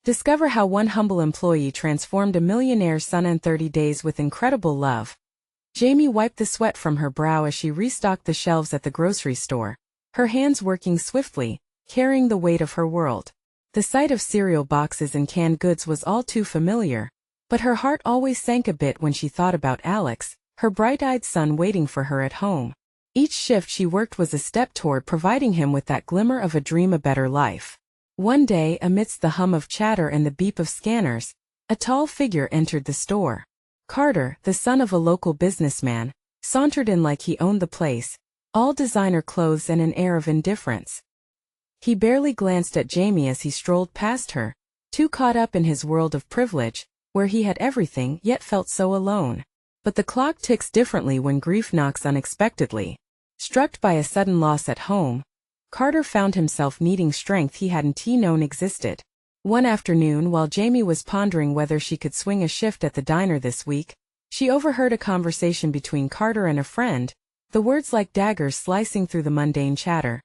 Discover how one humble employee transformed a millionaire's son in 30 days with incredible love. Jamie wiped the sweat from her brow as she restocked the shelves at the grocery store, her hands working swiftly, carrying the weight of her world. The sight of cereal boxes and canned goods was all too familiar, but her heart always sank a bit when she thought about Alex, her bright-eyed son waiting for her at home. Each shift she worked was a step toward providing him with that glimmer of a dream, a better life. One day, amidst the hum of chatter and the beep of scanners, a tall figure entered the store. Carter, the son of a local businessman, sauntered in like he owned the place, all designer clothes and an air of indifference. He barely glanced at Jamie as he strolled past her, too caught up in his world of privilege, where he had everything yet felt so alone. But the clock ticks differently when grief knocks unexpectedly. Struck by a sudden loss at home, Carter found himself needing strength he hadn't known existed. One afternoon, while Jamie was pondering whether she could swing a shift at the diner this week, she overheard a conversation between Carter and a friend, the words like daggers slicing through the mundane chatter.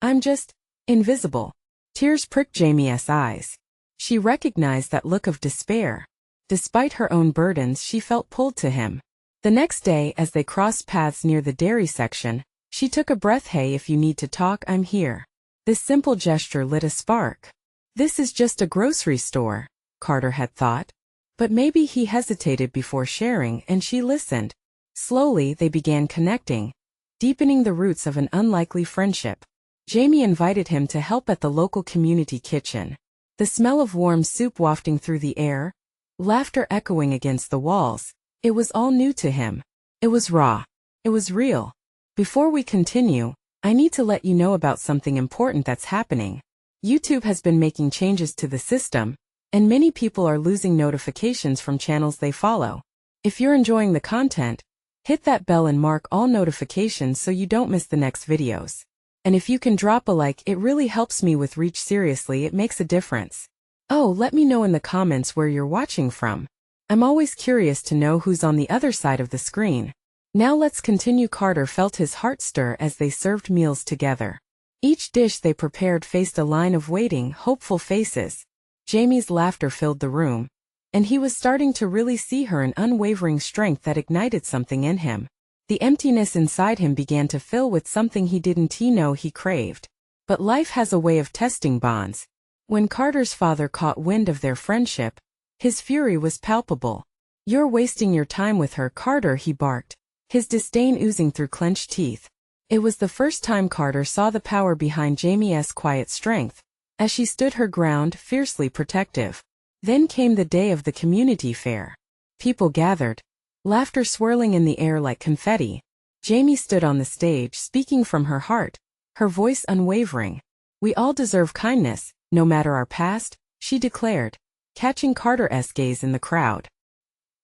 "I'm just invisible." Tears pricked Jamie's eyes. She recognized that look of despair. Despite her own burdens, she felt pulled to him. The next day, as they crossed paths near the dairy section, she took a breath. "Hey, if you need to talk, I'm here." This simple gesture lit a spark. This is just a grocery store, Carter had thought. But maybe he hesitated before sharing, and she listened. Slowly, they began connecting, deepening the roots of an unlikely friendship. Jamie invited him to help at the local community kitchen. The smell of warm soup wafting through the air, laughter echoing against the walls. It was all new to him. It was raw. It was real. "Before we continue, I need to let you know about something important that's happening. YouTube has been making changes to the system, and many people are losing notifications from channels they follow. If you're enjoying the content, hit that bell and mark all notifications so you don't miss the next videos. And if you can drop a like, it really helps me with reach. Seriously, it makes a difference. Oh, let me know in the comments where you're watching from. I'm always curious to know who's on the other side of the screen." Now let's continue. Carter felt his heart stir as they served meals together. Each dish they prepared faced a line of waiting, hopeful faces. Jamie's laughter filled the room, and he was starting to really see her an unwavering strength that ignited something in him. The emptiness inside him began to fill with something he didn't know he craved. But life has a way of testing bonds. When Carter's father caught wind of their friendship, his fury was palpable. "You're wasting your time with her, Carter," he barked, his disdain oozing through clenched teeth. It was the first time Carter saw the power behind Jamie's quiet strength, as she stood her ground, fiercely protective. Then came the day of the community fair. People gathered, laughter swirling in the air like confetti. Jamie stood on the stage, speaking from her heart, her voice unwavering. "We all deserve kindness, no matter our past," she declared, catching Carter's gaze in the crowd.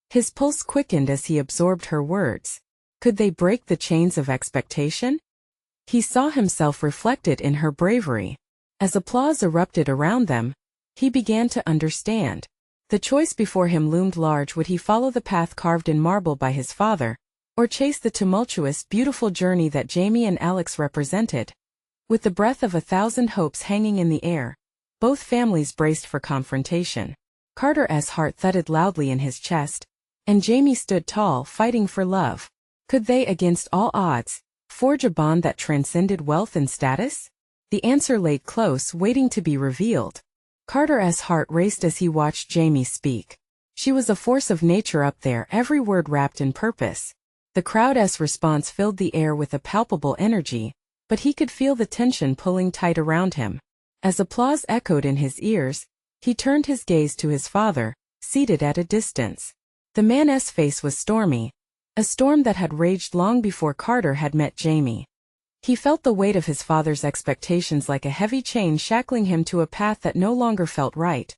His pulse quickened as he absorbed her words. Could they break the chains of expectation? He saw himself reflected in her bravery. As applause erupted around them, he began to understand. The choice before him loomed large. Would he follow the path carved in marble by his father, or chase the tumultuous, beautiful journey that Jamie and Alex represented? With the breath of 1,000 hopes hanging in the air, both families braced for confrontation. Carter's heart thudded loudly in his chest, and Jamie stood tall, fighting for love. Could they, against all odds, forge a bond that transcended wealth and status? The answer lay close, waiting to be revealed. Carter's heart raced as he watched Jamie speak. She was a force of nature up there, every word wrapped in purpose. The crowd's response filled the air with a palpable energy, but he could feel the tension pulling tight around him. As applause echoed in his ears, he turned his gaze to his father, seated at a distance. The man's face was stormy, a storm that had raged long before Carter had met Jamie. He felt the weight of his father's expectations like a heavy chain shackling him to a path that no longer felt right.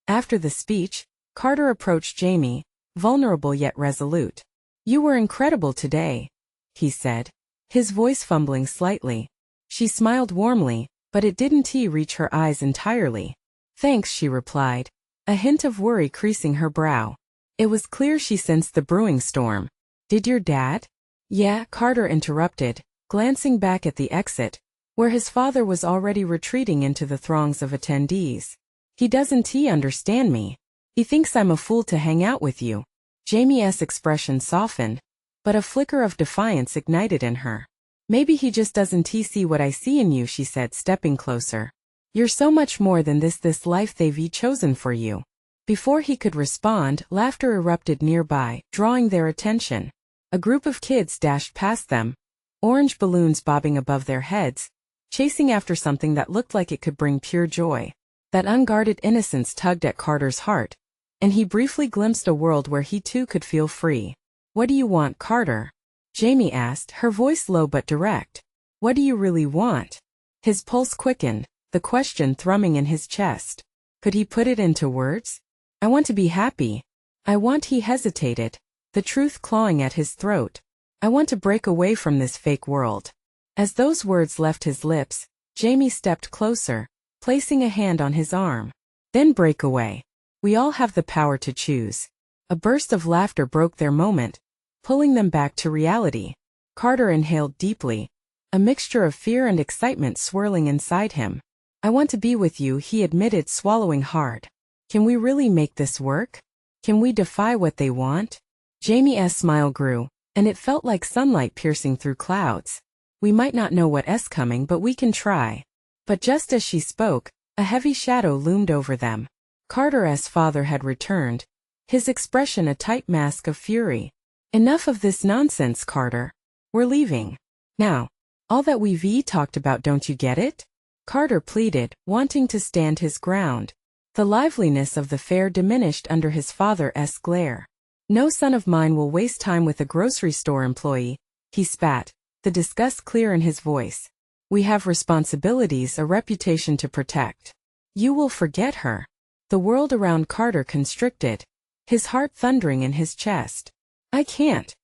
After the speech, Carter approached Jamie, vulnerable yet resolute. "You were incredible today," he said, his voice fumbling slightly. She smiled warmly, but it didn't reach her eyes entirely. "Thanks," she replied, a hint of worry creasing her brow. It was clear she sensed the brewing storm. "Did your dad?" "Yeah," Carter interrupted, glancing back at the exit, where his father was already retreating into the throngs of attendees. He doesn't understand me. He thinks I'm a fool to hang out with you. Jamie's expression softened, but a flicker of defiance ignited in her. Maybe he just doesn't see what I see in you, she said, stepping closer. You're so much more than this life they've chosen for you. Before he could respond, laughter erupted nearby, drawing their attention. A group of kids dashed past them, orange balloons bobbing above their heads, chasing after something that looked like it could bring pure joy. That unguarded innocence tugged at Carter's heart, and he briefly glimpsed a world where he too could feel free. What do you want, Carter? Jamie asked, her voice low but direct. What do you really want? His pulse quickened, the question thrumming in his chest. Could he put it into words? I want to be happy. He hesitated, the truth clawing at his throat. I want to break away from this fake world. As those words left his lips, Jamie stepped closer, placing a hand on his arm. Then break away. We all have the power to choose. A burst of laughter broke their moment, pulling them back to reality. Carter inhaled deeply, a mixture of fear and excitement swirling inside him. I want to be with you, he admitted, swallowing hard. Can we really make this work? Can we defy what they want? Jamie's smile grew, and it felt like sunlight piercing through clouds. We might not know what's coming, but we can try. But just as she spoke, a heavy shadow loomed over them. Carter's father had returned, his expression a tight mask of fury. Enough of this nonsense, Carter. We're leaving. Now. All that we've talked about, don't you get it? Carter pleaded, wanting to stand his ground. The liveliness of the fair diminished under his father's glare. No son of mine will waste time with a grocery store employee, he spat, the disgust clear in his voice. We have responsibilities, a reputation to protect. You will forget her. The world around Carter constricted, his heart thundering in his chest. I can't.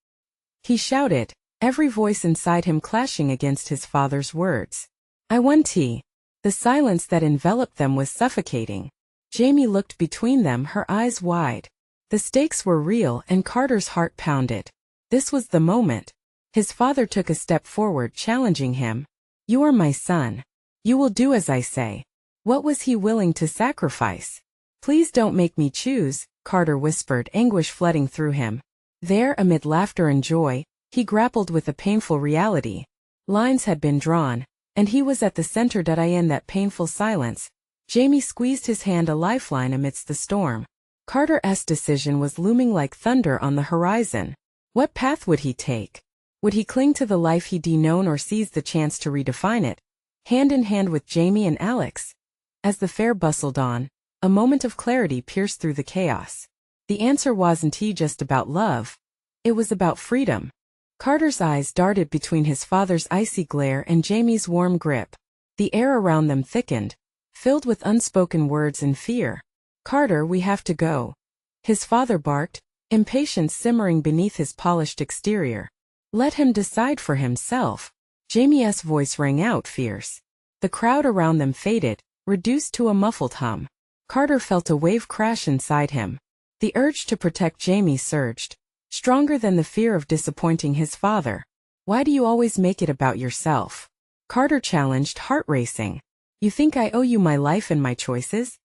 He shouted, every voice inside him clashing against his father's words. I want tea. The silence that enveloped them was suffocating. Jamie looked between them, her eyes wide. The stakes were real and Carter's heart pounded. This was the moment. His father took a step forward, challenging him. You are my son. You will do as I say. What was he willing to sacrifice? Please don't make me choose, Carter whispered, anguish flooding through him. There, amid laughter and joy, he grappled with a painful reality. Lines had been drawn, and he was at the center. In that painful silence, Jamie squeezed his hand, a lifeline amidst the storm. Carter's decision was looming like thunder on the horizon. What path would he take? Would he cling to the life he'd known or seize the chance to redefine it, hand in hand with Jamie and Alex? As the fair bustled on, a moment of clarity pierced through the chaos. The answer wasn't just about love. It was about freedom. Carter's eyes darted between his father's icy glare and Jamie's warm grip. The air around them thickened, filled with unspoken words and fear. Carter, we have to go. His father barked, impatience simmering beneath his polished exterior. Let him decide for himself. Jamie's voice rang out fierce. The crowd around them faded, reduced to a muffled hum. Carter felt a wave crash inside him. The urge to protect Jamie surged, stronger than the fear of disappointing his father. Why do you always make it about yourself? Carter challenged, heart racing. You think I owe you my life and my choices?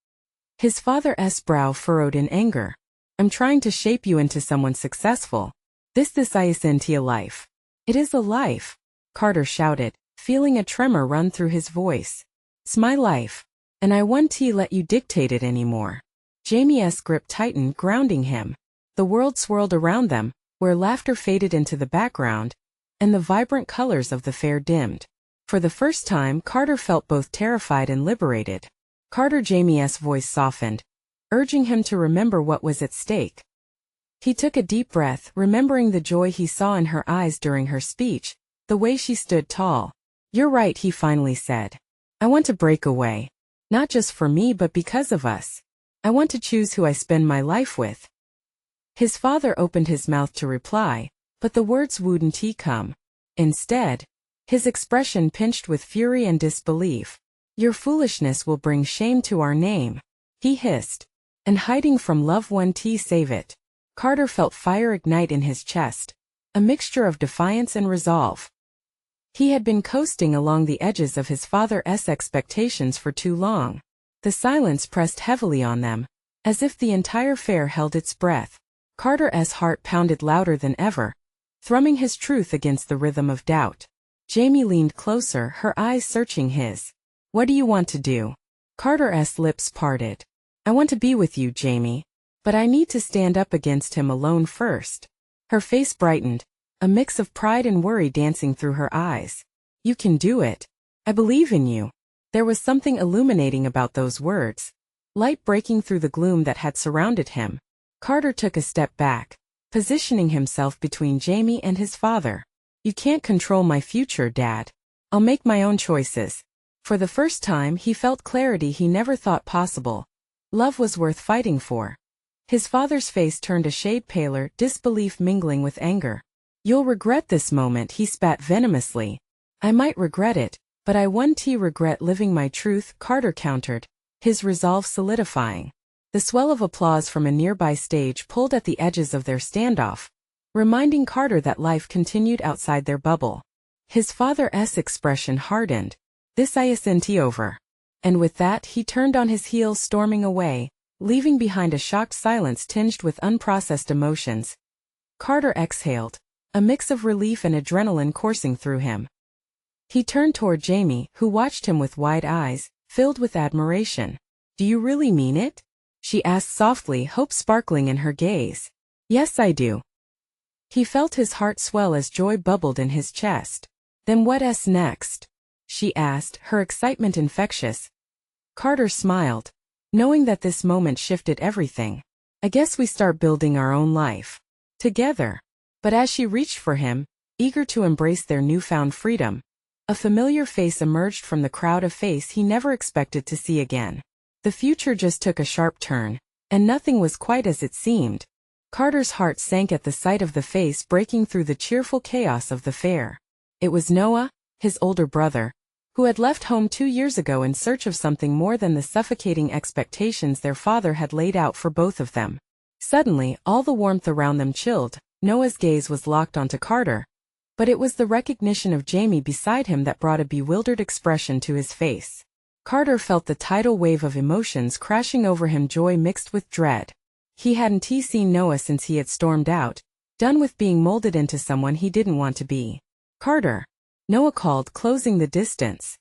His father's brow furrowed in anger. I'm trying to shape you into someone successful. This isn't a life. It is a life, Carter shouted, feeling a tremor run through his voice. It's my life, and I won't let you dictate it anymore. Jamie's grip tightened, grounding him. The world swirled around them, where laughter faded into the background, and the vibrant colors of the fair dimmed. For the first time, Carter felt both terrified and liberated. Jamie's voice softened, urging him to remember what was at stake. He took a deep breath, remembering the joy he saw in her eyes during her speech, the way she stood tall. You're right, he finally said. I want to break away. Not just for me, but because of us. I want to choose who I spend my life with. His father opened his mouth to reply, but the words wouldn't come. Instead, his expression pinched with fury and disbelief. Your foolishness will bring shame to our name, he hissed. And hiding from love won't save it. Carter felt fire ignite in his chest, a mixture of defiance and resolve. He had been coasting along the edges of his father's expectations for too long. The silence pressed heavily on them, as if the entire fair held its breath. Carter's heart pounded louder than ever, thrumming his truth against the rhythm of doubt. Jamie leaned closer, her eyes searching his. What do you want to do? Carter's lips parted. I want to be with you, Jamie. But I need to stand up against him alone first. Her face brightened, a mix of pride and worry dancing through her eyes. You can do it. I believe in you. There was something illuminating about those words, light breaking through the gloom that had surrounded him. Carter took a step back, positioning himself between Jamie and his father. You can't control my future, Dad. I'll make my own choices. For the first time he felt clarity he never thought possible. Love was worth fighting for. His father's face turned a shade paler, disbelief mingling with anger. You'll regret this moment, he spat venomously. I might regret it, but I won't regret living my truth, Carter countered, his resolve solidifying. The swell of applause from a nearby stage pulled at the edges of their standoff, reminding Carter that life continued outside their bubble. His father's expression hardened. This isn't over. And with that he turned on his heels, storming away, leaving behind a shocked silence tinged with unprocessed emotions. Carter exhaled, a mix of relief and adrenaline coursing through him. He turned toward Jamie, who watched him with wide eyes, filled with admiration. Do you really mean it? She asked softly, hope sparkling in her gaze. Yes, I do. He felt his heart swell as joy bubbled in his chest. Then what's next? She asked, her excitement infectious. Carter smiled, knowing that this moment shifted everything. I guess we start building our own life. Together. But as she reached for him, eager to embrace their newfound freedom, a familiar face emerged from the crowd, a face he never expected to see again. The future just took a sharp turn, and nothing was quite as it seemed. Carter's heart sank at the sight of the face breaking through the cheerful chaos of the fair. It was Noah, his older brother, who had left home 2 years ago in search of something more than the suffocating expectations their father had laid out for both of them. Suddenly, all the warmth around them chilled. Noah's gaze was locked onto Carter, but it was the recognition of Jamie beside him that brought a bewildered expression to his face. Carter felt the tidal wave of emotions crashing over him, joy mixed with dread. He hadn't seen Noah since he had stormed out, done with being molded into someone he didn't want to be. Carter, Noah called, closing the distance.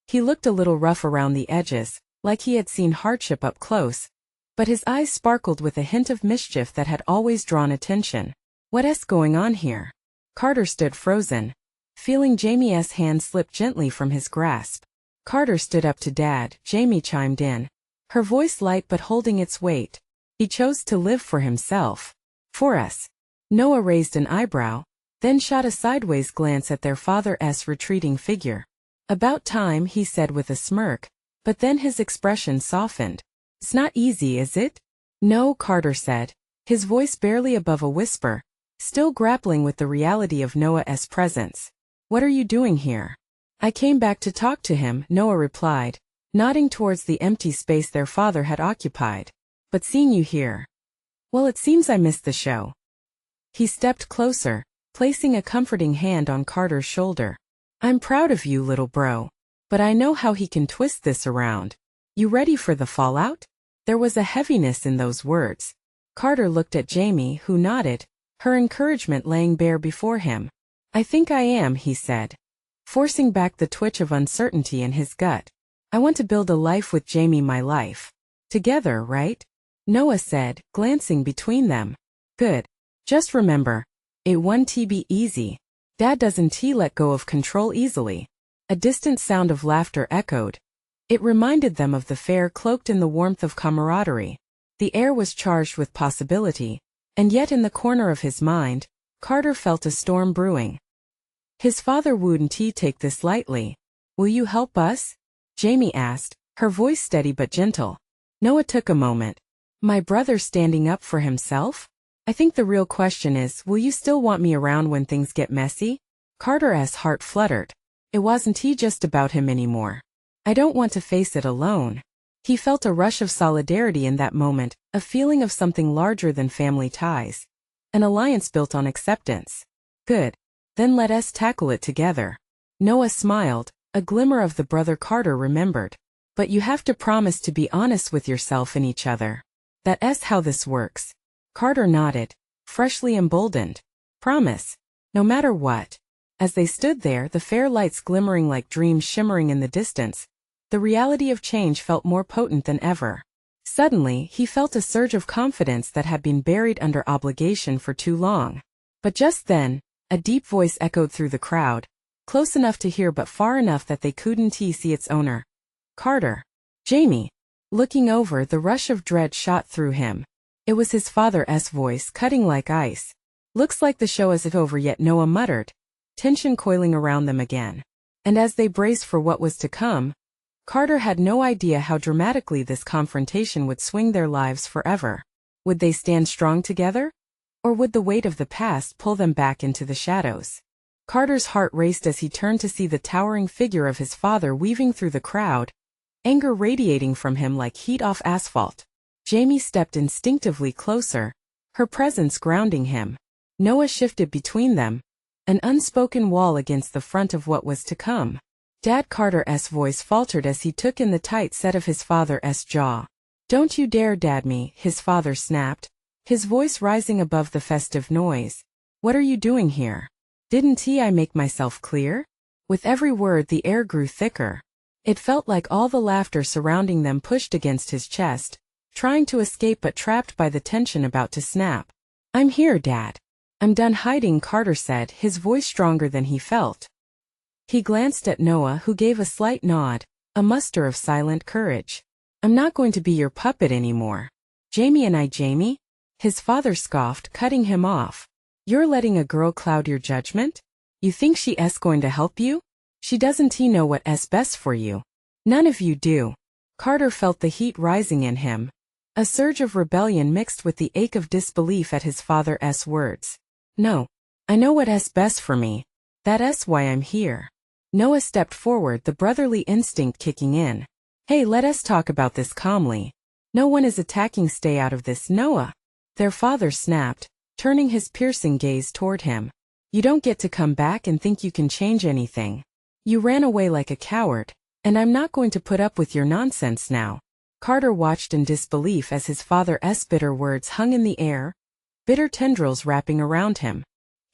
He looked a little rough around the edges, like he had seen hardship up close, but his eyes sparkled with a hint of mischief that had always drawn attention. What's going on here? Carter stood frozen, feeling Jamie's hand slip gently from his grasp. Carter stood up to Dad, Jamie chimed in, her voice light but holding its weight. He chose to live for himself. For us. Noah raised an eyebrow, then shot a sideways glance at their father's retreating figure. About time, he said with a smirk, but then his expression softened. It's not easy, is it? No, Carter said, his voice barely above a whisper, still grappling with the reality of Noah's presence. What are you doing here? I came back to talk to him, Noah replied, nodding towards the empty space their father had occupied. But seeing you here. Well, it seems I missed the show. He stepped closer, placing a comforting hand on Carter's shoulder. I'm proud of you, little bro. But I know how he can twist this around. You ready for the fallout? There was a heaviness in those words. Carter looked at Jamie, who nodded, her encouragement laying bare before him. I think I am, he said, forcing back the twitch of uncertainty in his gut. I want to build a life with Jamie, my life. Together, right? Noah said, glancing between them. Good. Just remember, it won't be easy. Dad doesn't let go of control easily. A distant sound of laughter echoed. It reminded them of the fair, cloaked in the warmth of camaraderie. The air was charged with possibility, and yet in the corner of his mind, Carter felt a storm brewing. His father wouldn't take this lightly. Will you help us? Jamie asked, her voice steady but gentle. Noah took a moment. My brother standing up for himself? I think the real question is, will you still want me around when things get messy? Carter's heart fluttered. It wasn't just about him anymore. I don't want to face it alone. He felt a rush of solidarity in that moment, a feeling of something larger than family ties. An alliance built on acceptance. Good. Then let us tackle it together. Noah smiled, a glimmer of the brother Carter remembered. But you have to promise to be honest with yourself and each other. That's how this works. Carter nodded, freshly emboldened. Promise. No matter what. As they stood there, the fair lights glimmering like dreams shimmering in the distance, the reality of change felt more potent than ever. Suddenly, he felt a surge of confidence that had been buried under obligation for too long. But just then, a deep voice echoed through the crowd, close enough to hear but far enough that they couldn't see its owner. Carter. Jamie. Looking over, the rush of dread shot through him. It was his father's voice, cutting like ice. Looks like the show isn't over yet, Noah muttered, tension coiling around them again. And as they braced for what was to come, Carter had no idea how dramatically this confrontation would swing their lives forever. Would they stand strong together? Or would the weight of the past pull them back into the shadows? Carter's heart raced as he turned to see the towering figure of his father weaving through the crowd, anger radiating from him like heat off asphalt. Jamie stepped instinctively closer, her presence grounding him. Noah shifted between them, an unspoken wall against the front of what was to come. Dad. Carter's voice faltered as he took in the tight set of his father's jaw. Don't you dare dad me, his father snapped, his voice rising above the festive noise. What are you doing here? Didn't I make myself clear? With every word the air grew thicker. It felt like all the laughter surrounding them pushed against his chest, trying to escape but trapped by the tension about to snap. I'm here, Dad. I'm done hiding, Carter said, his voice stronger than he felt. He glanced at Noah, who gave a slight nod, a muster of silent courage. I'm not going to be your puppet anymore. Jamie and I. Jamie? His father scoffed, cutting him off. You're letting a girl cloud your judgment? You think she's going to help you? She doesn't know what's best for you. None of you do. Carter felt the heat rising in him, a surge of rebellion mixed with the ache of disbelief at his father's words. No. I know what's best for me. That's why I'm here. Noah stepped forward, the brotherly instinct kicking in. Hey, let us talk about this calmly. No one is attacking. Stay out of this, Noah. Their father snapped, turning his piercing gaze toward him. You don't get to come back and think you can change anything. You ran away like a coward, and I'm not going to put up with your nonsense now. Carter watched in disbelief as his father's bitter words hung in the air, bitter tendrils wrapping around him.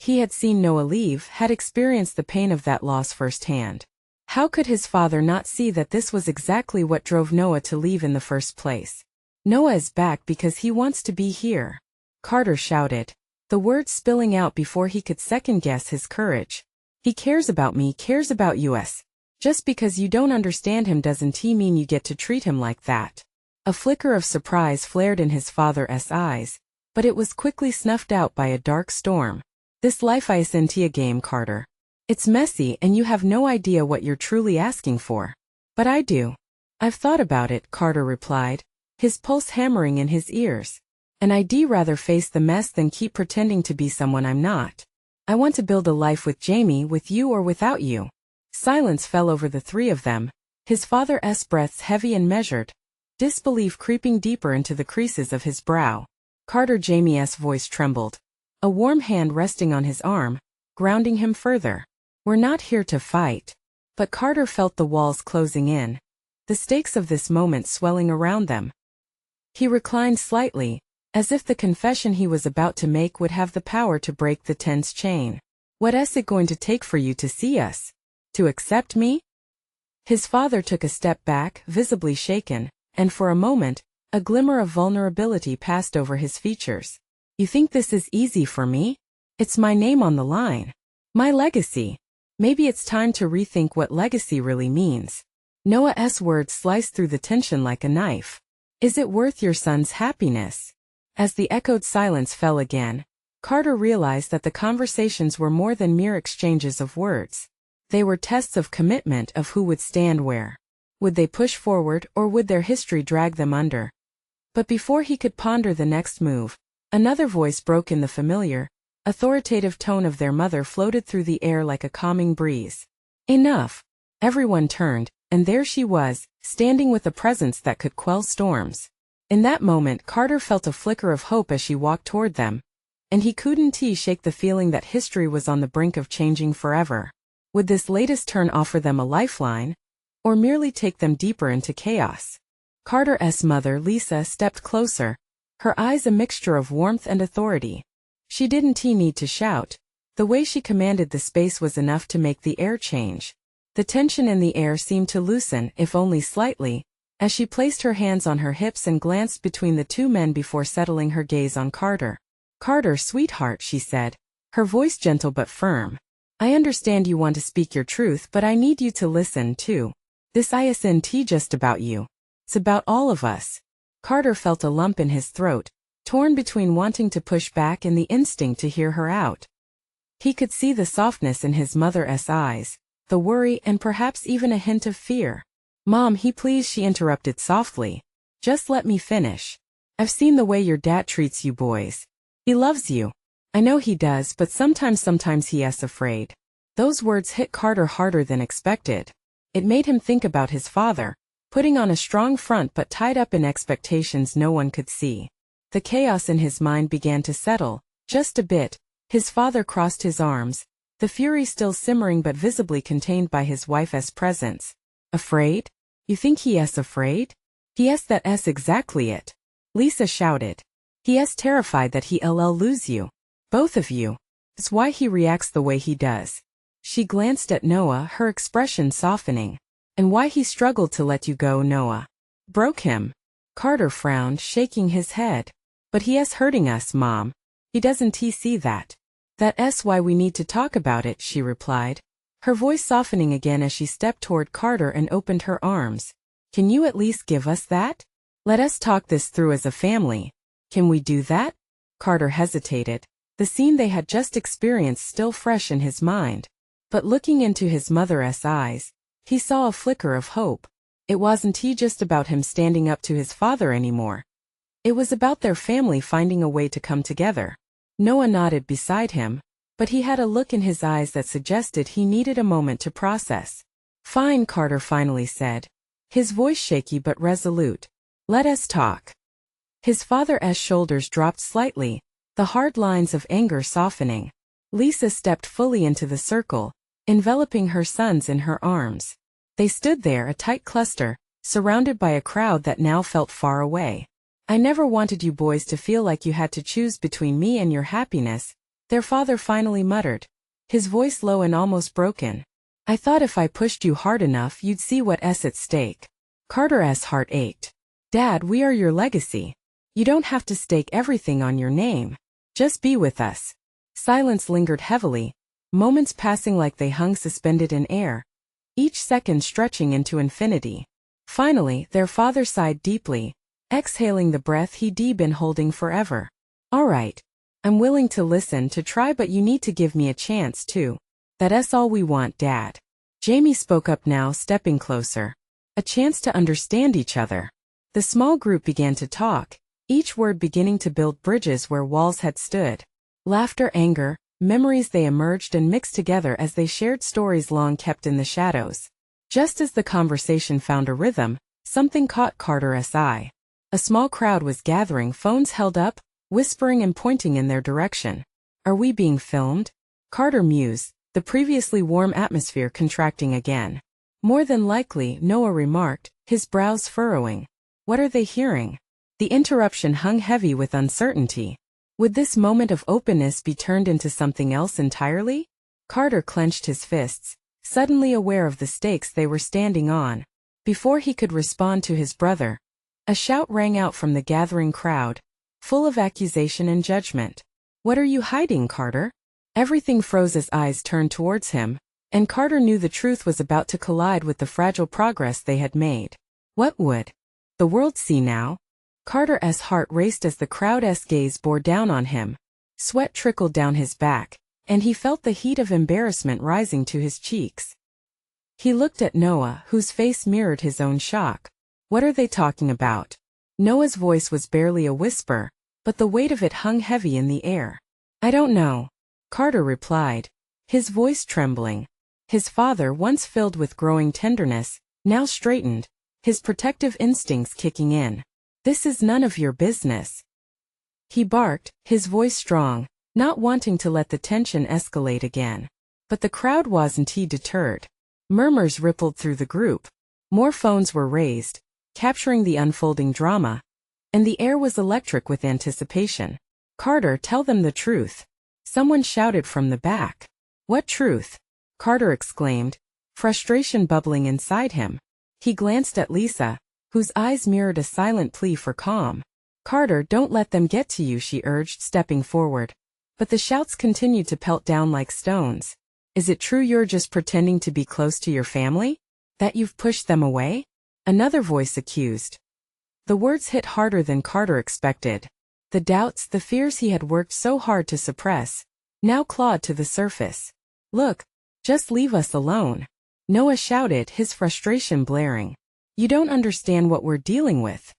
He had seen Noah leave, had experienced the pain of that loss firsthand. How could his father not see that this was exactly what drove Noah to leave in the first place? Noah is back because he wants to be here. Carter shouted, the words spilling out before he could second-guess his courage. He cares about me, cares about us. Just because you don't understand him doesn't mean you get to treat him like that. A flicker of surprise flared in his father's eyes, but it was quickly snuffed out by a dark storm. This life isn't a game, Carter. It's messy and you have no idea what you're truly asking for. But I do. I've thought about it, Carter replied, his pulse hammering in his ears. And I'd rather face the mess than keep pretending to be someone I'm not. I want to build a life with Jamie, with you or without you. Silence fell over the three of them, his father's breaths heavy and measured, disbelief creeping deeper into the creases of his brow. Carter. Jamie's voice trembled, a warm hand resting on his arm, grounding him further. We're not here to fight. But Carter felt the walls closing in, the stakes of this moment swelling around them. He reclined slightly, as if the confession he was about to make would have the power to break the tense chain. What's it going to take for you to see us? To accept me? His father took a step back, visibly shaken, and for a moment, a glimmer of vulnerability passed over his features. You think this is easy for me? It's my name on the line. My legacy. Maybe it's time to rethink what legacy really means. Noah's words sliced through the tension like a knife. Is it worth your son's happiness? As the echoed silence fell again, Carter realized that the conversations were more than mere exchanges of words. They were tests of commitment, of who would stand where. Would they push forward, or would their history drag them under? But before he could ponder the next move, another voice broke in. The familiar, authoritative tone of their mother floated through the air like a calming breeze. Enough. Everyone turned, and there she was, standing with a presence that could quell storms. In that moment, Carter felt a flicker of hope as she walked toward them, and he couldn't shake the feeling that history was on the brink of changing forever. Would this latest turn offer them a lifeline, or merely take them deeper into chaos? Carter's mother, Lisa, stepped closer, her eyes a mixture of warmth and authority. She didn't need to shout. The way she commanded the space was enough to make the air change. The tension in the air seemed to loosen, if only slightly, as she placed her hands on her hips and glanced between the two men before settling her gaze on Carter. "Carter, sweetheart," she said, her voice gentle but firm. "I understand you want to speak your truth, but I need you to listen, too. This isn't just about you. It's about all of us." Carter felt a lump in his throat, torn between wanting to push back and the instinct to hear her out. He could see the softness in his mother's eyes, the worry and perhaps even a hint of fear. "Mom," please, she interrupted softly. "Just let me finish. I've seen the way your dad treats you boys. He loves you. I know he does, but sometimes he's afraid." Those words hit Carter harder than expected. It made him think about his father, putting on a strong front but tied up in expectations no one could see. The chaos in his mind began to settle, just a bit. His father crossed his arms, the fury still simmering but visibly contained by his wife's presence. "Afraid? You think he's afraid?" "That's exactly it," Lisa shouted. "He's terrified that he'll lose you. Both of you. It's why he reacts the way he does." She glanced at Noah, her expression softening. "And why he struggled to let you go, Noah. Broke him." Carter frowned, shaking his head. "But he's hurting us, Mom. He doesn't see that." "That's why we need to talk about it," she replied, her voice softening again as she stepped toward Carter and opened her arms. "Can you at least give us that? Let us talk this through as a family. Can we do that?" Carter hesitated, the scene they had just experienced still fresh in his mind. But looking into his mother's eyes, he saw a flicker of hope. It wasn't just about him standing up to his father anymore. It was about their family finding a way to come together. Noah nodded beside him, but he had a look in his eyes that suggested he needed a moment to process. "Fine," Carter finally said, his voice shaky but resolute. "Let us talk." His father's shoulders dropped slightly, the hard lines of anger softening. Lisa stepped fully into the circle, enveloping her sons in her arms. They stood there, a tight cluster, surrounded by a crowd that now felt far away. "I never wanted you boys to feel like you had to choose between me and your happiness," their father finally muttered, his voice low and almost broken. "I thought if I pushed you hard enough you'd see what's at stake." Carter's heart ached. "Dad, we are your legacy. You don't have to stake everything on your name. Just be with us." Silence lingered heavily, moments passing like they hung suspended in air, each second stretching into infinity. Finally, their father sighed deeply, exhaling the breath he'd been holding forever. "All right. I'm willing to listen, to try, but you need to give me a chance too. That's all we want, Dad." Jamie spoke up now, stepping closer. "A chance to understand each other." The small group began to talk, each word beginning to build bridges where walls had stood. Laughter, anger, memories, they emerged and mixed together as they shared stories long kept in the shadows. Just as the conversation found a rhythm, something caught Carter's eye. A small crowd was gathering, phones held up, whispering and pointing in their direction. "Are we being filmed?" Carter mused, the previously warm atmosphere contracting again. "More than likely," Noah remarked, his brows furrowing. "What are they hearing?" The interruption hung heavy with uncertainty. Would this moment of openness be turned into something else entirely? Carter clenched his fists, suddenly aware of the stakes they were standing on. Before he could respond to his brother, a shout rang out from the gathering crowd, full of accusation and judgment. "What are you hiding, Carter?" Everything froze as eyes turned towards him, and Carter knew the truth was about to collide with the fragile progress they had made. What would the world see now? Carter's heart raced as the crowd's gaze bore down on him. Sweat trickled down his back, and he felt the heat of embarrassment rising to his cheeks. He looked at Noah, whose face mirrored his own shock. "What are they talking about?" Noah's voice was barely a whisper, but the weight of it hung heavy in the air. "I don't know," Carter replied, his voice trembling. His father, once filled with growing tenderness, now straightened, his protective instincts kicking in. "This is none of your business," he barked, his voice strong, not wanting to let the tension escalate again. But the crowd wasn't deterred. Murmurs rippled through the group. More phones were raised, capturing the unfolding drama, and the air was electric with anticipation. "Carter, tell them the truth," someone shouted from the back. "What truth?" Carter exclaimed, frustration bubbling inside him. He glanced at Lisa, whose eyes mirrored a silent plea for calm. "Carter, don't let them get to you," she urged, stepping forward. But the shouts continued to pelt down like stones. "Is it true you're just pretending to be close to your family? That you've pushed them away?" Another voice accused. The words hit harder than Carter expected. The doubts, the fears he had worked so hard to suppress, now clawed to the surface. "Look, just leave us alone," Noah shouted, his frustration blaring. "You don't understand what we're dealing with."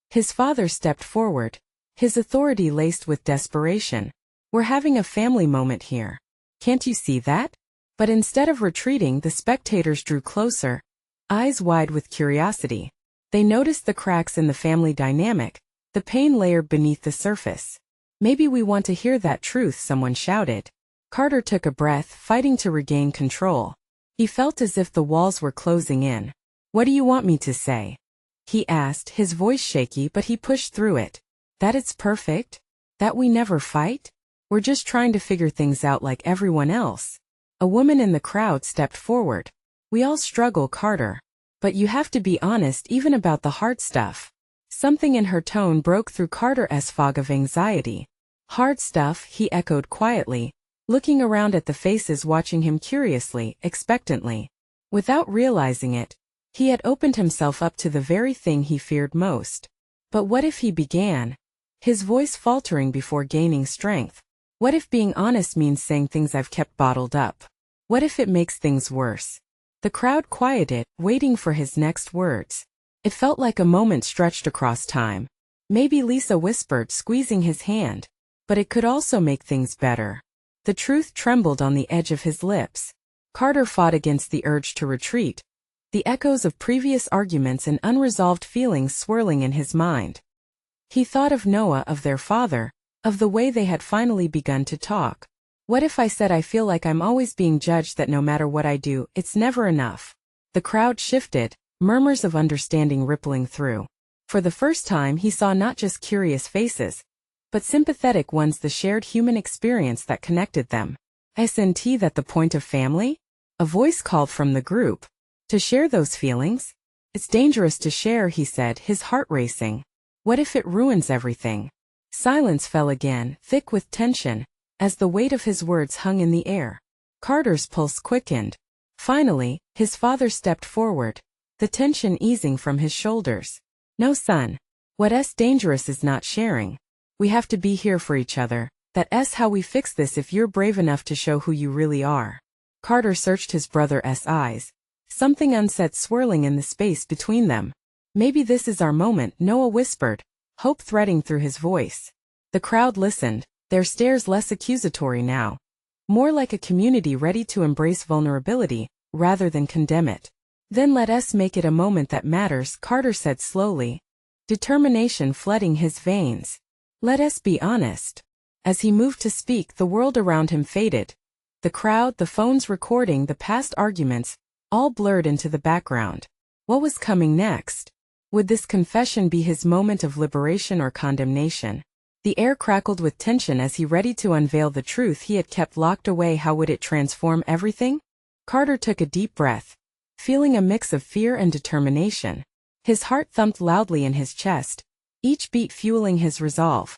His father stepped forward, his authority laced with desperation. "We're having a family moment here. Can't you see that?" But instead of retreating, the spectators drew closer, eyes wide with curiosity. They noticed the cracks in the family dynamic, the pain layered beneath the surface. "Maybe we want to hear that truth," someone shouted. Carter took a breath, fighting to regain control. He felt as if the walls were closing in. "What do you want me to say?" he asked, his voice shaky, but he pushed through it. "That it's perfect? That we never fight? We're just trying to figure things out like everyone else." A woman in the crowd stepped forward. "We all struggle, Carter. But you have to be honest even about the hard stuff." Something in her tone broke through Carter's fog of anxiety. "Hard stuff," he echoed quietly, looking around at the faces watching him curiously, expectantly. Without realizing it, he had opened himself up to the very thing he feared most. "But what if," he began, his voice faltering before gaining strength. "What if being honest means saying things I've kept bottled up? What if it makes things worse?" The crowd quieted, waiting for his next words. It felt like a moment stretched across time. "Maybe," Lisa whispered, squeezing his hand. "But it could also make things better." The truth trembled on the edge of his lips. Carter fought against the urge to retreat, the echoes of previous arguments and unresolved feelings swirling in his mind. He thought of Noah, of their father, of the way they had finally begun to talk. "What if I said I feel like I'm always being judged, that no matter what I do, it's never enough?" The crowd shifted, murmurs of understanding rippling through. For the first time he saw not just curious faces, but sympathetic ones, the shared human experience that connected them. "Isn't that the point of family?" a voice called from the group. "To share those feelings? It's dangerous to share," he said, his heart racing. "What if it ruins everything?" Silence fell again, thick with tension, as the weight of his words hung in the air. Carter's pulse quickened. Finally, his father stepped forward, the tension easing from his shoulders. "No, son. What's dangerous is not sharing. We have to be here for each other. That's how we fix this if you're brave enough to show who you really are." Carter searched his brother's eyes, something unsaid swirling in the space between them. "Maybe this is our moment," Noah whispered, hope threading through his voice. The crowd listened, their stares less accusatory now, more like a community ready to embrace vulnerability, rather than condemn it. "Then let us make it a moment that matters," Carter said slowly, determination flooding his veins. "Let us be honest." As he moved to speak, the world around him faded. The crowd, the phones recording, the past arguments, all blurred into the background. What was coming next? Would this confession be his moment of liberation or condemnation? The air crackled with tension as he readied to unveil the truth he had kept locked away. How would it transform everything? Carter took a deep breath, feeling a mix of fear and determination. His heart thumped loudly in his chest, each beat fueling his resolve.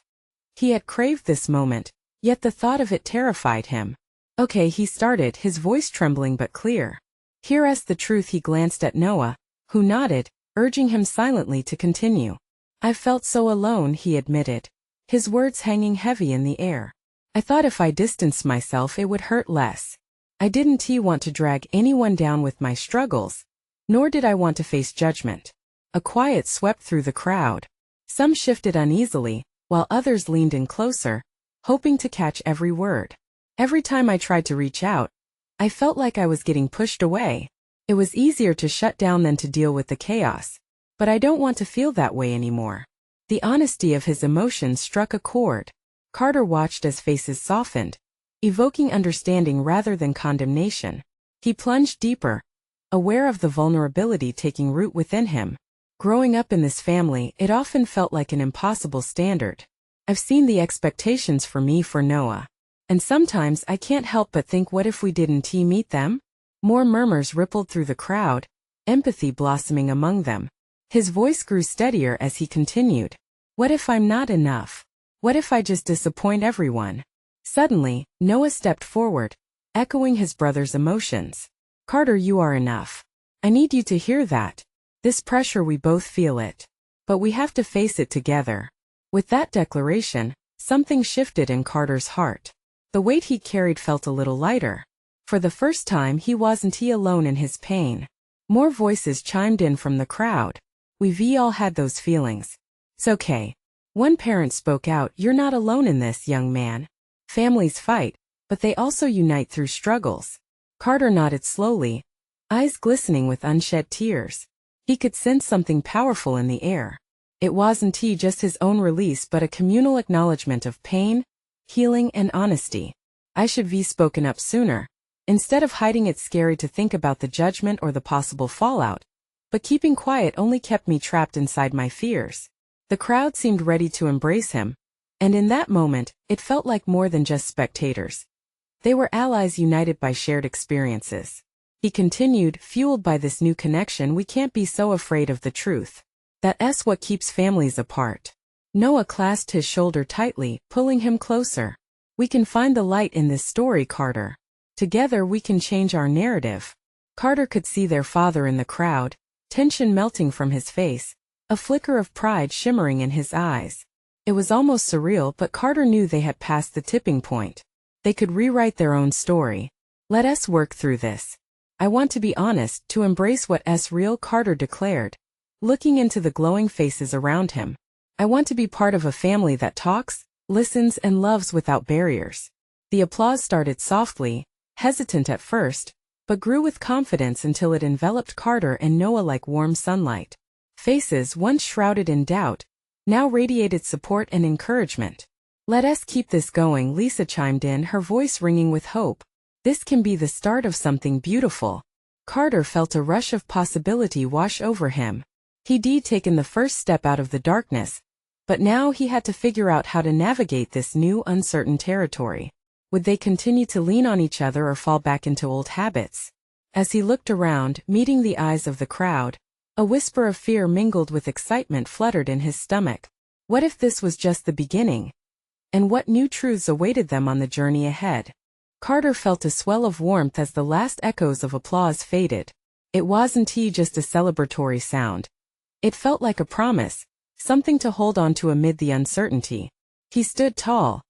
He had craved this moment, yet the thought of it terrified him. "Okay," he started, his voice trembling but clear. "Here's the truth." He glanced at Noah, who nodded, urging him silently to continue. "I've felt so alone," he admitted, his words hanging heavy in the air. "I thought if I distanced myself it would hurt less. I didn't want to drag anyone down with my struggles, nor did I want to face judgment." A quiet swept through the crowd. Some shifted uneasily, while others leaned in closer, hoping to catch every word. "Every time I tried to reach out, I felt like I was getting pushed away. It was easier to shut down than to deal with the chaos. But I don't want to feel that way anymore." The honesty of his emotions struck a chord. Carter watched as faces softened, evoking understanding rather than condemnation. He plunged deeper, aware of the vulnerability taking root within him. Growing up in this family, it often felt like an impossible standard. I've seen the expectations for me for Noah. And sometimes I can't help but think, what if we didn't meet them? More murmurs rippled through the crowd, empathy blossoming among them. His voice grew steadier as he continued. What if I'm not enough? What if I just disappoint everyone? Suddenly, Noah stepped forward, echoing his brother's emotions. Carter, you are enough. I need you to hear that. This pressure, we both feel it. But we have to face it together. With that declaration, something shifted in Carter's heart. The weight he carried felt a little lighter. For the first time, he wasn't alone in his pain. More voices chimed in from the crowd. We've all had those feelings. It's okay. One parent spoke out, you're not alone in this, young man. Families fight, but they also unite through struggles. Carter nodded slowly, eyes glistening with unshed tears. He could sense something powerful in the air. It wasn't just his own release, but a communal acknowledgement of pain, healing, and honesty. I should have spoken up sooner. Instead of hiding, it's scary to think about the judgment or the possible fallout. But keeping quiet only kept me trapped inside my fears. The crowd seemed ready to embrace him. And in that moment, it felt like more than just spectators. They were allies united by shared experiences. He continued, fueled by this new connection, we can't be so afraid of the truth. That's what keeps families apart. Noah clasped his shoulder tightly, pulling him closer. We can find the light in this story, Carter. Together we can change our narrative. Carter could see their father in the crowd, tension melting from his face, a flicker of pride shimmering in his eyes. It was almost surreal, but Carter knew they had passed the tipping point. They could rewrite their own story. Let us work through this. I want to be honest, to embrace what's real, Carter declared, looking into the glowing faces around him. I want to be part of a family that talks, listens, and loves without barriers. The applause started softly, hesitant at first, but grew with confidence until it enveloped Carter and Noah like warm sunlight. Faces once shrouded in doubt now radiated support and encouragement. Let us keep this going, Lisa chimed in, her voice ringing with hope. This can be the start of something beautiful. Carter felt a rush of possibility wash over him. He'd taken the first step out of the darkness, but now he had to figure out how to navigate this new, uncertain territory. Would they continue to lean on each other or fall back into old habits? As he looked around, meeting the eyes of the crowd, a whisper of fear mingled with excitement fluttered in his stomach. What if this was just the beginning? And what new truths awaited them on the journey ahead? Carter felt a swell of warmth as the last echoes of applause faded. It wasn't just a celebratory sound. It felt like a promise, something to hold on to amid the uncertainty. He stood tall,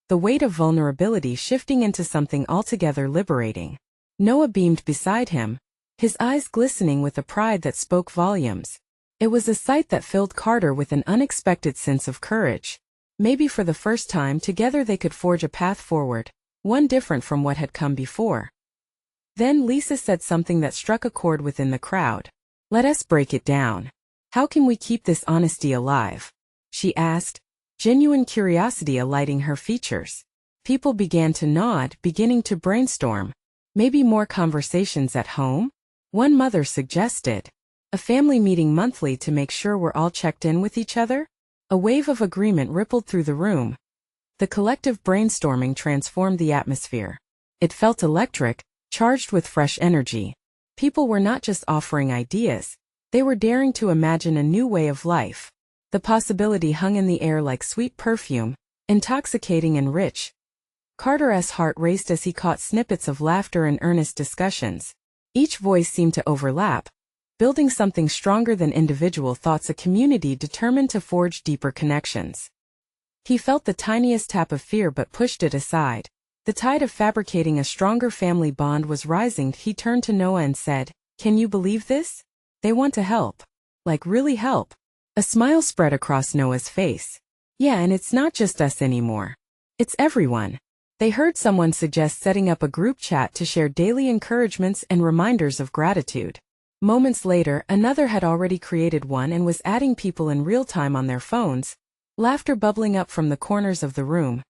the weight of vulnerability shifting into something altogether liberating. Noah beamed beside him, his eyes glistening with a pride that spoke volumes. It was a sight that filled Carter with an unexpected sense of courage. Maybe for the first time together they could forge a path forward, one different from what had come before. Then Lisa said something that struck a chord within the crowd. Let us break it down. How can we keep this honesty alive? She asked, genuine curiosity alighting her features. People began to nod, beginning to brainstorm. Maybe more conversations at home? One mother suggested. A family meeting monthly to make sure we're all checked in with each other? A wave of agreement rippled through the room. The collective brainstorming transformed the atmosphere. It felt electric, charged with fresh energy. People were not just offering ideas, they were daring to imagine a new way of life. The possibility hung in the air like sweet perfume, intoxicating and rich. Carter's heart raced as he caught snippets of laughter and earnest discussions. Each voice seemed to overlap, building something stronger than individual thoughts, a community determined to forge deeper connections. He felt the tiniest tap of fear but pushed it aside. The tide of fabricating a stronger family bond was rising. He turned to Noah and said, "Can you believe this? They want to help. Like really help." A smile spread across Noah's face. "Yeah, and it's not just us anymore. It's everyone." They heard someone suggest setting up a group chat to share daily encouragements and reminders of gratitude. Moments later, another had already created one and was adding people in real time on their phones, laughter bubbling up from the corners of the room.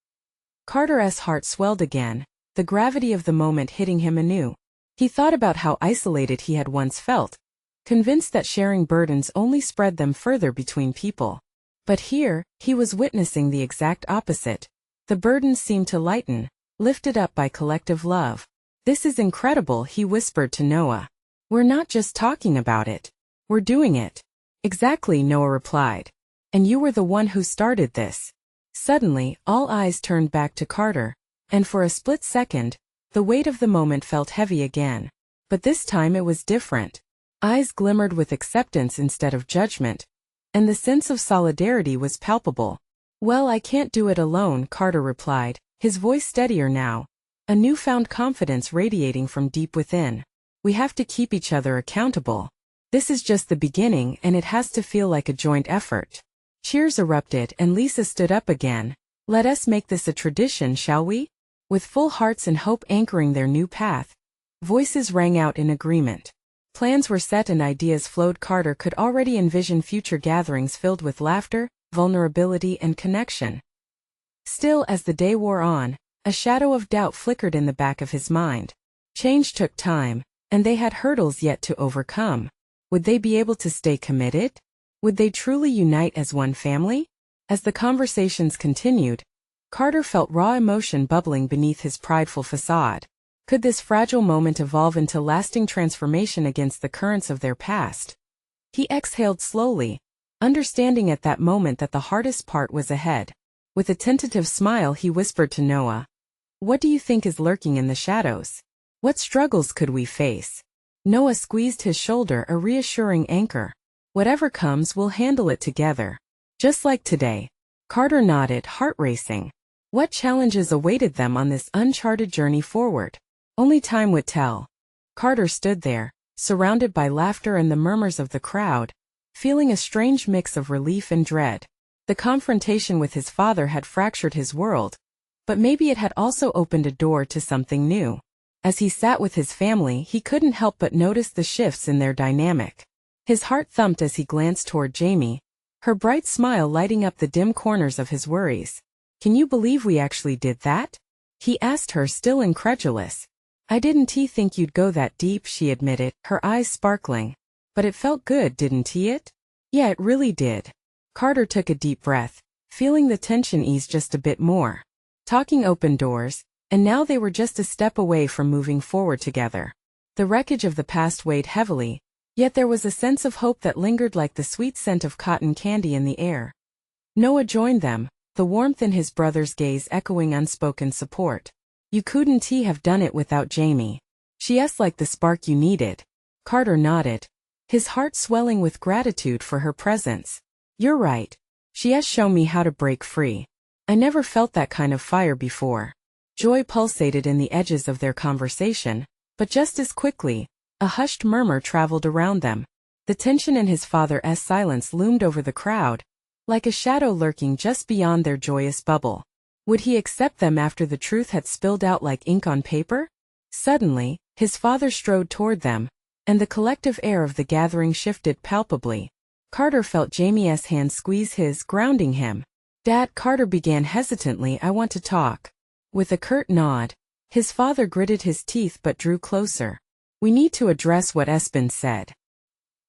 Carter's heart swelled again, the gravity of the moment hitting him anew. He thought about how isolated he had once felt, convinced that sharing burdens only spread them further between people. But here, he was witnessing the exact opposite. The burdens seemed to lighten, lifted up by collective love. "This is incredible," he whispered to Noah. "We're not just talking about it. We're doing it." "Exactly," Noah replied. "And you were the one who started this." Suddenly, all eyes turned back to Carter, and for a split second, the weight of the moment felt heavy again. But this time it was different. Eyes glimmered with acceptance instead of judgment, and the sense of solidarity was palpable. "Well, I can't do it alone," Carter replied, his voice steadier now, a newfound confidence radiating from deep within. "We have to keep each other accountable. This is just the beginning, and it has to feel like a joint effort." Cheers erupted and Lisa stood up again. "Let us make this a tradition, shall we?" With full hearts and hope anchoring their new path, voices rang out in agreement. Plans were set and ideas flowed. Carter could already envision future gatherings filled with laughter, vulnerability, and connection. Still, as the day wore on, a shadow of doubt flickered in the back of his mind. Change took time, and they had hurdles yet to overcome. Would they be able to stay committed? Would they truly unite as one family? As the conversations continued, Carter felt raw emotion bubbling beneath his prideful facade. Could this fragile moment evolve into lasting transformation against the currents of their past? He exhaled slowly, understanding at that moment that the hardest part was ahead. With a tentative smile, he whispered to Noah, "What do you think is lurking in the shadows? What struggles could we face?" Noah squeezed his shoulder, a reassuring anchor. "Whatever comes, we'll handle it together. Just like today." Carter nodded, heart racing. What challenges awaited them on this uncharted journey forward? Only time would tell. Carter stood there, surrounded by laughter and the murmurs of the crowd, feeling a strange mix of relief and dread. The confrontation with his father had fractured his world, but maybe it had also opened a door to something new. As he sat with his family, he couldn't help but notice the shifts in their dynamic. His heart thumped as he glanced toward Jamie, her bright smile lighting up the dim corners of his worries. "Can you believe we actually did that?" he asked her, still incredulous. "I didn't think you'd go that deep," she admitted, her eyes sparkling. "But it felt good, didn't it?" "Yeah, it really did." Carter took a deep breath, feeling the tension ease just a bit more. Talking opened doors, and now they were just a step away from moving forward together. The wreckage of the past weighed heavily, yet there was a sense of hope that lingered like the sweet scent of cotton candy in the air. Noah joined them, the warmth in his brother's gaze echoing unspoken support. "You couldn't have done it without Jamie. She's like the spark you needed." Carter nodded, his heart swelling with gratitude for her presence. "You're right. She has shown me how to break free. I never felt that kind of fire before." Joy pulsated in the edges of their conversation, but just as quickly, a hushed murmur traveled around them. The tension in his father's silence loomed over the crowd, like a shadow lurking just beyond their joyous bubble. Would he accept them after the truth had spilled out like ink on paper? Suddenly, his father strode toward them, and the collective air of the gathering shifted palpably. Carter felt Jamie's hand squeeze his, grounding him. "Dad," Carter began hesitantly, "I want to talk." With a curt nod, his father gritted his teeth but drew closer. "We need to address what's been said."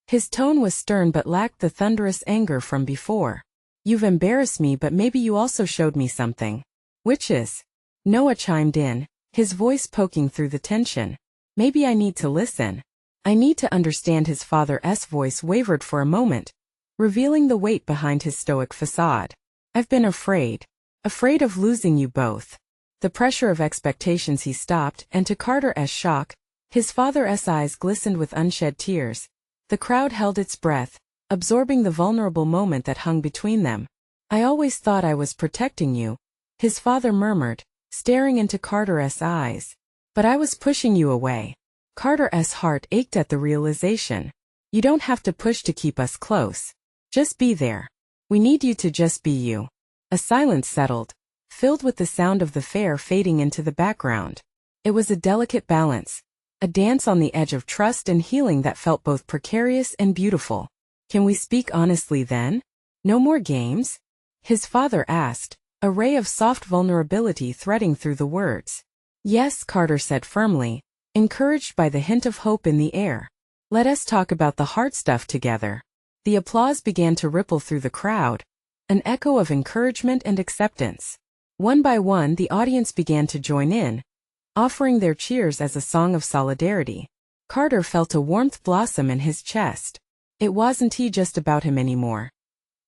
His tone was stern but lacked the thunderous anger from before. "You've embarrassed me, but maybe you also showed me something." "Which is?" Noah chimed in, his voice poking through the tension. "Maybe I need to listen. I need to understand." His father's voice wavered for a moment, revealing the weight behind his stoic facade. "I've been afraid of losing you both." The pressure of expectations. He stopped, and to Carter's shock, his father's eyes glistened with unshed tears. The crowd held its breath, absorbing the vulnerable moment that hung between them. "I always thought I was protecting you," his father murmured, staring into Carter's eyes. "But I was pushing you away." Carter's heart ached at the realization. "You don't have to push to keep us close. Just be there. We need you to just be you." A silence settled, filled with the sound of the fair fading into the background. It was a delicate balance, a dance on the edge of trust and healing that felt both precarious and beautiful. "Can we speak honestly then? No more games?" his father asked, a ray of soft vulnerability threading through the words. "Yes," Carter said firmly, encouraged by the hint of hope in the air. Let us talk about the hard stuff together. The applause began to ripple through the crowd, an echo of encouragement and acceptance. One by one, the audience began to join in, offering their cheers as a song of solidarity. Carter felt a warmth blossom in his chest. It wasn't just about him anymore.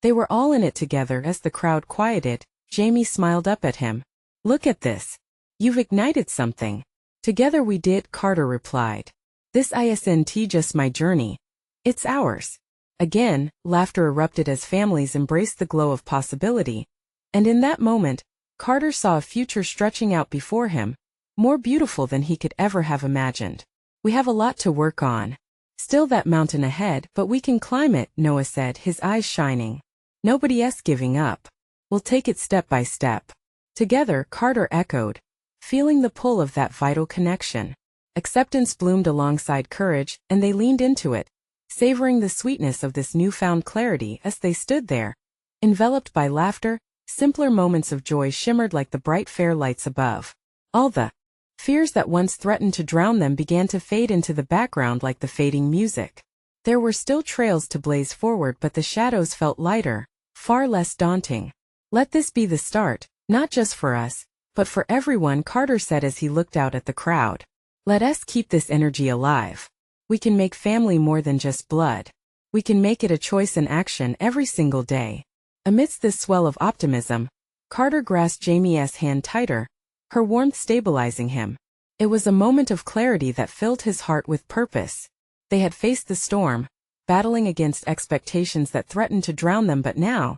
They were all in it together. As the crowd quieted, Jamie smiled up at him. "Look at this. You've ignited something." "Together we did," Carter replied. "This isn't just my journey. It's ours." Again, laughter erupted as families embraced the glow of possibility. And in that moment, Carter saw a future stretching out before him, more beautiful than he could ever have imagined. "We have a lot to work on. Still that mountain ahead, but we can climb it," Noah said, his eyes shining. "Nobody's giving up. We'll take it step by step." Together, Carter echoed, feeling the pull of that vital connection. Acceptance bloomed alongside courage, and they leaned into it, savoring the sweetness of this newfound clarity as they stood there. Enveloped by laughter, simpler moments of joy shimmered like the bright fair lights above. All the fears that once threatened to drown them began to fade into the background like the fading music. There were still trails to blaze forward, but the shadows felt lighter, far less daunting. "Let this be the start, not just for us, but for everyone," Carter said as he looked out at the crowd. "Let us keep this energy alive. We can make family more than just blood. We can make it a choice in action every single day." Amidst this swell of optimism, Carter grasped Jamie's hand tighter, her warmth stabilizing him. It was a moment of clarity that filled his heart with purpose. They had faced the storm, battling against expectations that threatened to drown them, but now,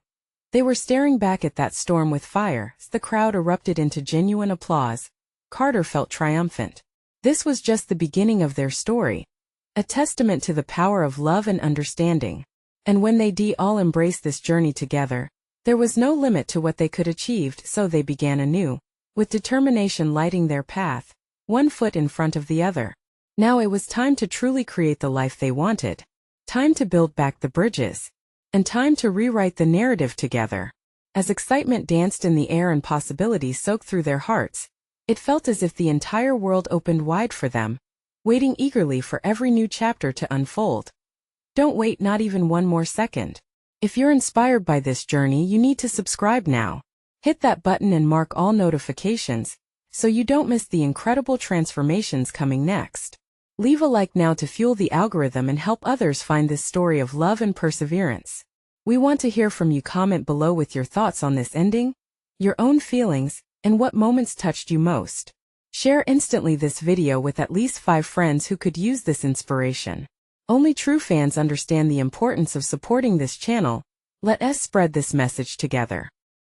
they were staring back at that storm with fire. As the crowd erupted into genuine applause, Carter felt triumphant. This was just the beginning of their story, a testament to the power of love and understanding. And when they all embraced this journey together, there was no limit to what they could achieve, so they began anew, with determination lighting their path, one foot in front of the other. Now it was time to truly create the life they wanted, time to build back the bridges, and time to rewrite the narrative together. As excitement danced in the air and possibility soaked through their hearts, it felt as if the entire world opened wide for them, waiting eagerly for every new chapter to unfold. Don't wait not even one more second. If you're inspired by this journey, you need to subscribe now. Hit that button and mark all notifications, so you don't miss the incredible transformations coming next. Leave a like now to fuel the algorithm and help others find this story of love and perseverance. We want to hear from you. Comment below with your thoughts on this ending, your own feelings, and what moments touched you most. Share instantly this video with at least 5 friends who could use this inspiration. Only true fans understand the importance of supporting this channel. Let us spread this message together.